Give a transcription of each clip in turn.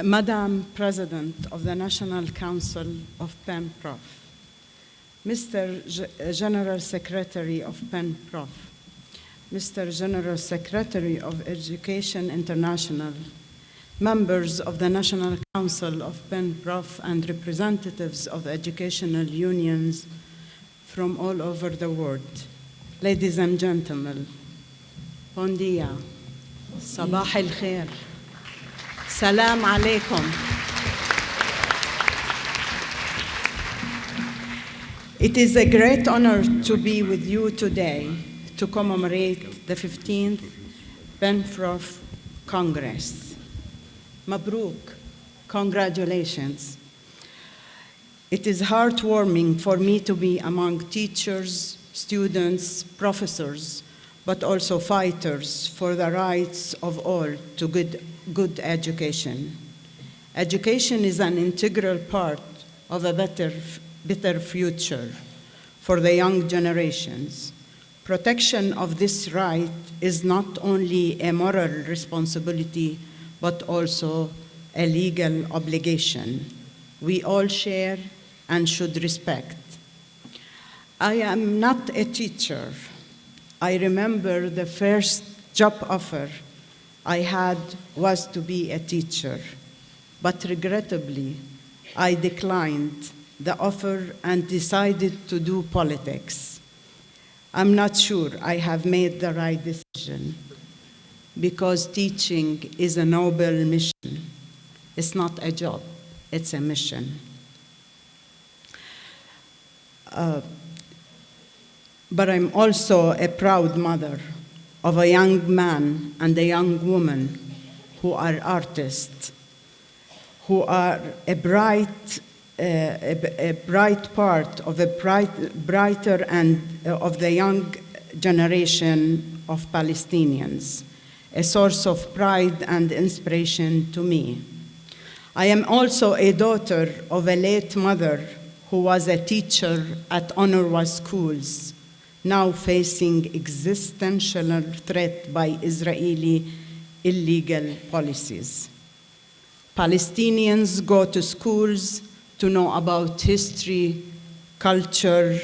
Madam President of the National Council of FENPROF, Mr. General Secretary of FENPROF, Mr. General Secretary of Education International, members of the National Council of FENPROF and representatives of educational unions from all over the world, ladies and gentlemen, bon dia, sabah al-khair, salam alaikum. It is a great honor to be with you today to commemorate the 15th FENPROF Congress. Mabruk, congratulations. It is heartwarming for me to be among teachers, students, professors, but also fighters for the rights of all to good education. Education is an integral part of a better future for the young generations. Protection of this right is not only a moral responsibility, but also a legal obligation we all share and should respect. I am not a teacher. I remember the first job offer I had was to be a teacher, but regrettably, I declined the offer and decided to do politics. I'm not sure I have made the right decision, because teaching is a noble mission. It's not a job, it's a mission. But I'm also a proud mother of a young man and a young woman who are artists, who are a bright part of brighter and of the young generation of Palestinians, a source of pride and inspiration to me. I am also a daughter of a late mother who was a teacher at UNRWA schools, now facing existential threat by Israeli illegal policies. Palestinians go to schools to know about history, culture,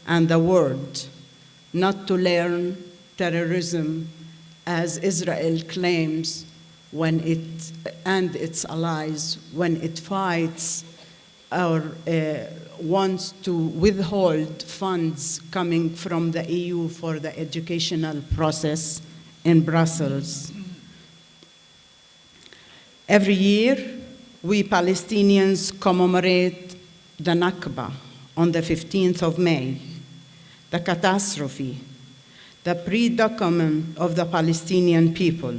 and the world, not to learn terrorism, as Israel claims when it and its allies when it fights or wants to withhold funds coming from the EU for the educational process in Brussels. Every year, we Palestinians commemorate the Nakba on the 15th of May, the catastrophe, the predicament of the Palestinian people.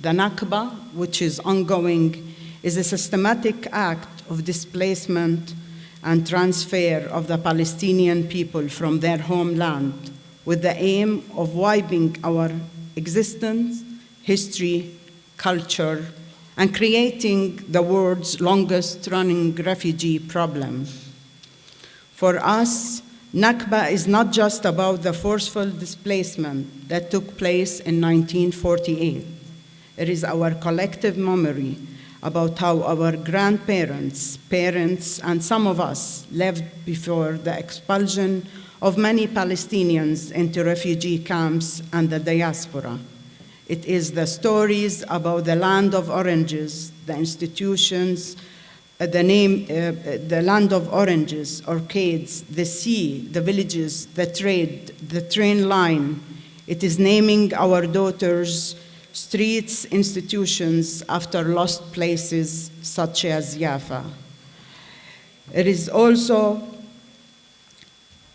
The Nakba, which is ongoing, is a systematic act of displacement and transfer of the Palestinian people from their homeland with the aim of wiping our existence, history, culture, and creating the world's longest-running refugee problem. For us, Nakba is not just about the forceful displacement that took place in 1948. It is our collective memory about how our grandparents, parents, and some of us lived before the expulsion of many Palestinians into refugee camps and the diaspora. It is the stories about the land of oranges, the institutions, the land of oranges, orchids, the sea, the villages, the trade, the train line. It is naming our daughters streets, institutions after lost places such as Jaffa. It is also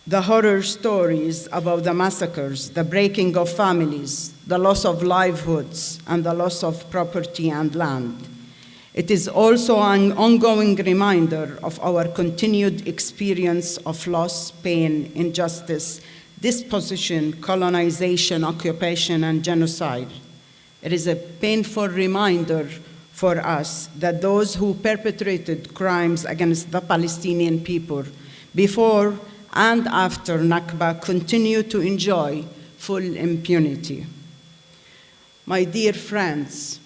the horror stories about the massacres, the breaking of families, the loss of livelihoods, and the loss of property and land. It is also an ongoing reminder of our continued experience of loss, pain, injustice, dispossession, colonization, occupation, and genocide. It is a painful reminder for us that those who perpetrated crimes against the Palestinian people before and after Nakba continue to enjoy full impunity. My dear friends,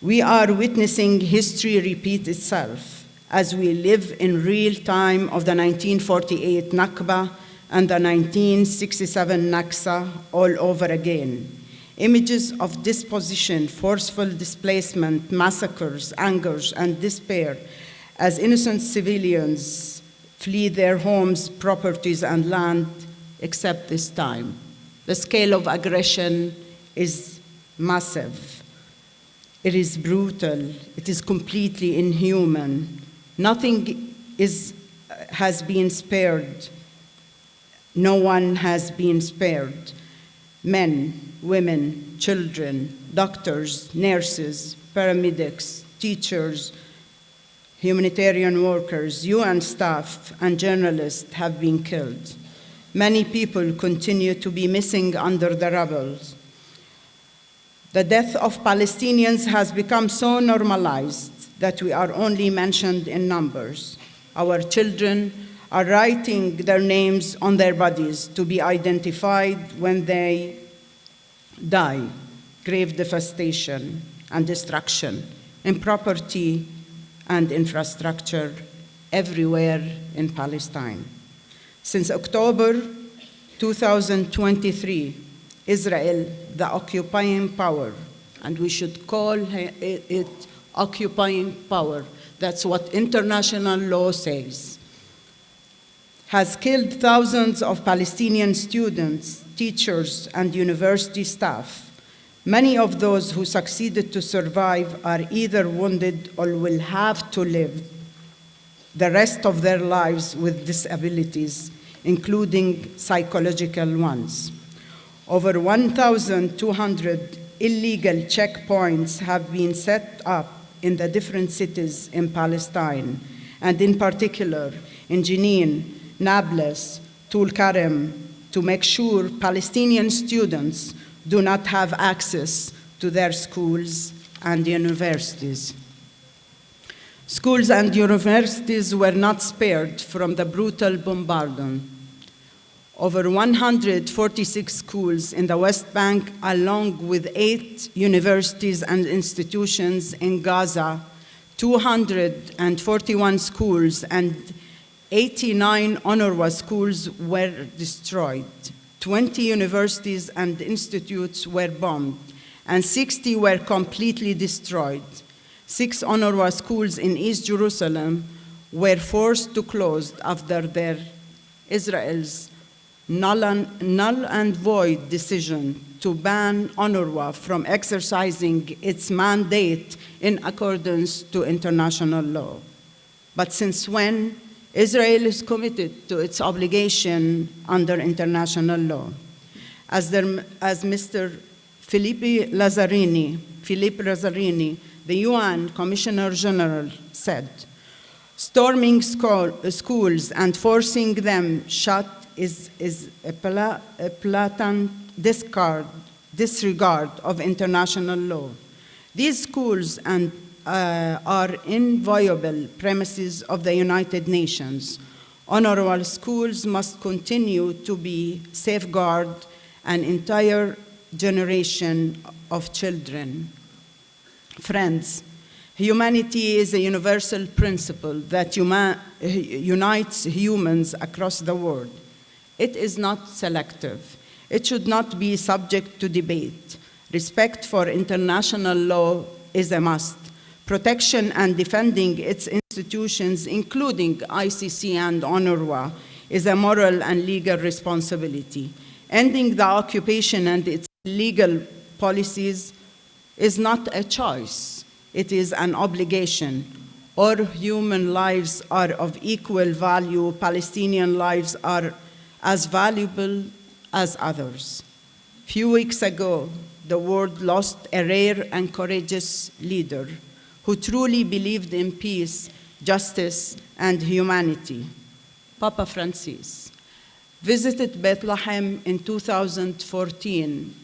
We are witnessing history repeat itself as we live in real time of the 1948 Nakba and the 1967 Naksa all over again. Images of disposition, forceful displacement, massacres, angers, and despair as innocent civilians flee their homes, properties, and land, except this time. The scale of aggression is massive. It is brutal. It is completely inhuman. Nothing has been spared. No one has been spared. Men, women, children, doctors, nurses, paramedics, teachers, humanitarian workers, UN staff, and journalists have been killed. Many people continue to be missing under the rubble. The death of Palestinians has become so normalized that we are only mentioned in numbers. Our children are writing their names on their bodies to be identified when they die. Grave devastation and destruction in property and infrastructure everywhere in Palestine. Since October 2023, Israel, the occupying power, and we should call it occupying power, that's what international law says, has killed thousands of Palestinian students, teachers, and university staff. Many of those who succeeded to survive are either wounded or will have to live the rest of their lives with disabilities, including psychological ones. Over 1,200 illegal checkpoints have been set up in the different cities in Palestine, and in particular in Jenin, Nablus, Tulkarem, to make sure Palestinian students do not have access to their schools and universities. Schools and universities were not spared from the brutal bombardment. Over 146 schools in the West Bank, along with 8 universities and institutions in Gaza, 241 schools and 89 UNRWA schools were destroyed. 20 universities and institutes were bombed, and 60 were completely destroyed. 6 UNRWA schools in East Jerusalem were forced to close after Israel's null and void decision to ban UNRWA from exercising its mandate in accordance to international law. But since when Israel is committed to its obligation under international law? As Mr. Philippe Lazzarini, the UN Commissioner General, said, storming schools and forcing them shut is a blatant disregard of international law. These schools are inviolable premises of the United Nations. UNRWA schools must continue to be safeguard an entire generation of children. Friends, humanity is a universal principle that unites humans across the world. It is not selective. It should not be subject to debate. Respect for international law is a must. Protection and defending its institutions, including ICC and UNRWA, is a moral and legal responsibility. Ending the occupation and its legal policies is not a choice. It is an obligation. All human lives are of equal value. Palestinian lives are as valuable as others. Few weeks ago, the world lost a rare and courageous leader who truly believed in peace, justice, and humanity. Papa Francis visited Bethlehem in 2014,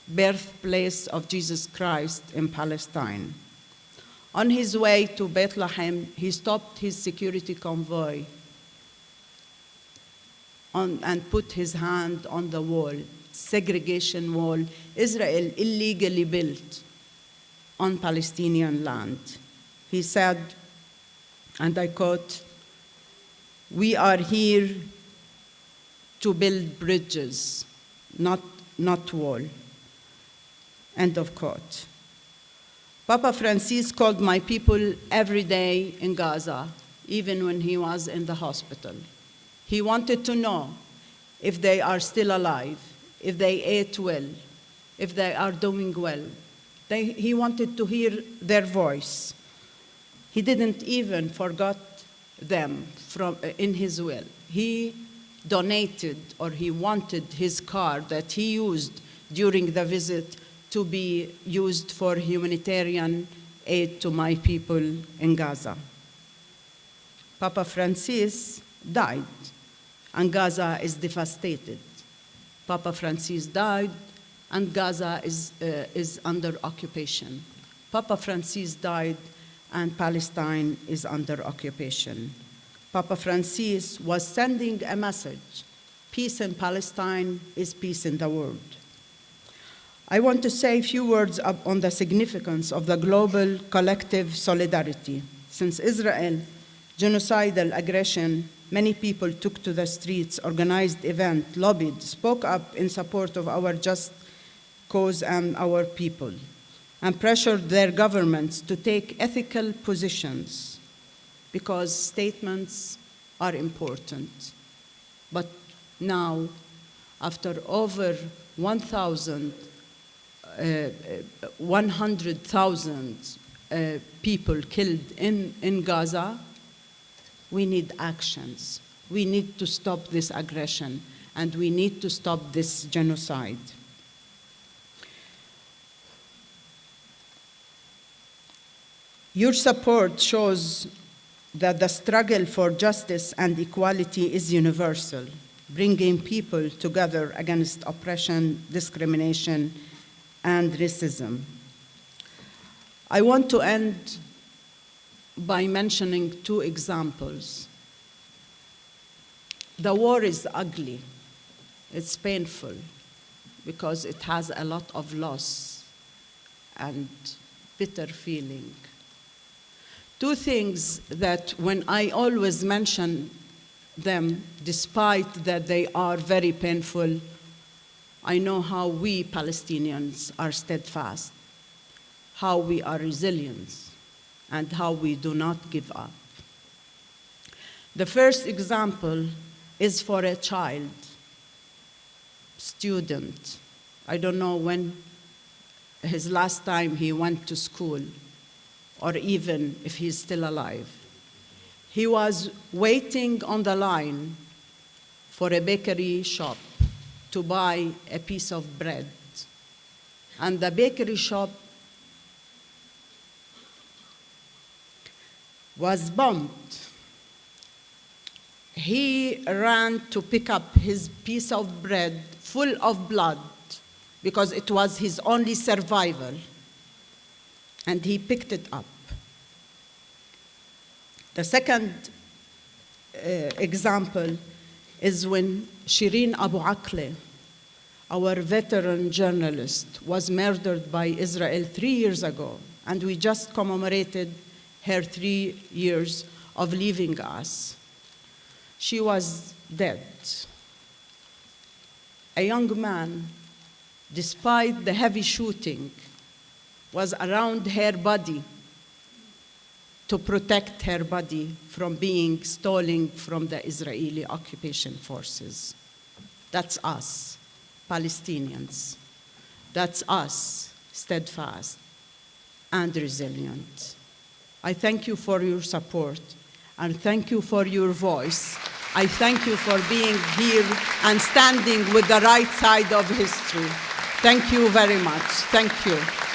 birthplace of Jesus Christ in Palestine. On his way to Bethlehem, he stopped his security convoy and put his hand on the wall, segregation wall Israel illegally built on Palestinian land. He said, and I quote, "We are here to build bridges, not wall." End of quote. Papa Francis called my people every day in Gaza, even when he was in the hospital. He wanted to know if they are still alive, if they ate well, if they are doing well. He wanted to hear their voice. He didn't even forget them in his will. He donated, or he wanted his car that he used during the visit to be used for humanitarian aid to my people in Gaza. Papa Francis died, and Gaza is devastated. Papa Francis died, and Gaza is under occupation. Papa Francis died, and Palestine is under occupation. Papa Francis was sending a message: peace in Palestine is peace in the world. I want to say a few words on the significance of the global collective solidarity. Since Israel's genocidal aggression, many people took to the streets, organized events, lobbied, spoke up in support of our just cause and our people, and pressured their governments to take ethical positions, because statements are important. But now, after over 100,000 people killed in Gaza, we need actions. We need to stop this aggression, and we need to stop this genocide. Your support shows that the struggle for justice and equality is universal, bringing people together against oppression, discrimination, and racism. I want to end by mentioning two examples. The war is ugly. It's painful because it has a lot of loss and bitter feeling. Two things that when I always mention them, despite that they are very painful, I know how we Palestinians are steadfast, how we are resilient, and how we do not give up. The first example is for a child, student. I don't know when his last time he went to school, or even if he's still alive. He was waiting on the line for a bakery shop to buy a piece of bread. And the bakery shop was bombed. He ran to pick up his piece of bread full of blood because it was his only survival. And he picked it up. The second example is when Shireen Abu Akleh, our veteran journalist, was murdered by Israel 3 years ago, and we just commemorated her 3 years of leaving us. She was dead. A young man, despite the heavy shooting, was around her body to protect her body from being stolen from the Israeli occupation forces. That's us, Palestinians. That's us, steadfast and resilient. I thank you for your support, and thank you for your voice. I thank you for being here and standing with the right side of history. Thank you very much. Thank you.